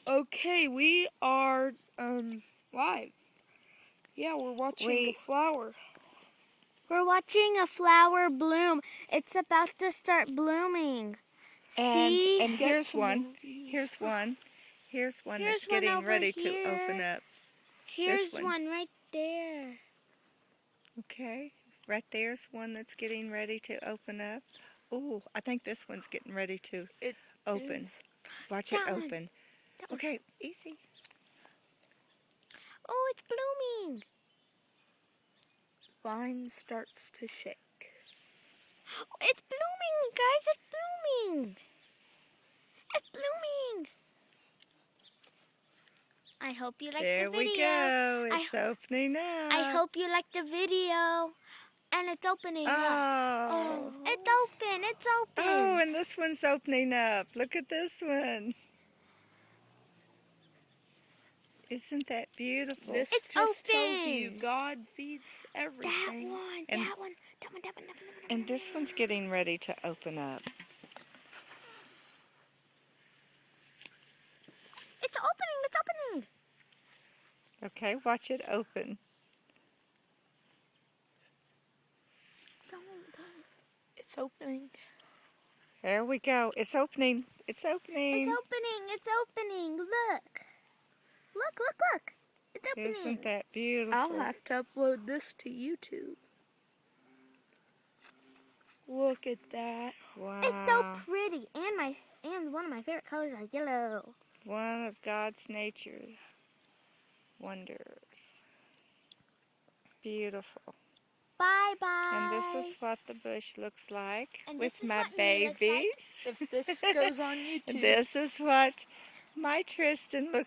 Okay, we are live. Yeah, we're watching a flower. We're watching a flower bloom. It's about to start blooming. See? And here's one. Here's one that's getting ready to open up. Here's one right there. Okay, right there's one that's getting ready to open up. Ooh, I think this one's getting ready to open. Watch it open. Okay, easy. Oh, it's blooming. Vine starts to shake. It's blooming, guys. It's blooming. It's blooming. I hope you like the video. There we go. It's opening up. I hope you like the video. And it's opening up. Oh. It's open. It's open. Oh, and this one's opening up. Look at this one. Isn't that beautiful? This just tells you God feeds everything. That one. And this one's getting ready to open up. It's opening. It's opening. Okay, watch it open. It's opening. There we go. It's opening. It's opening. It's opening. It's opening. Look. Look, look, look. It's opening. Isn't that beautiful? I'll have to upload this to YouTube. Look at that. Wow. It's so pretty. And one of my favorite colors are yellow. One of God's nature wonders. Beautiful. Bye-bye. And this is what the bush looks like And with this is my what me looks like. babies. If this goes on YouTube. This is what my Tristan looks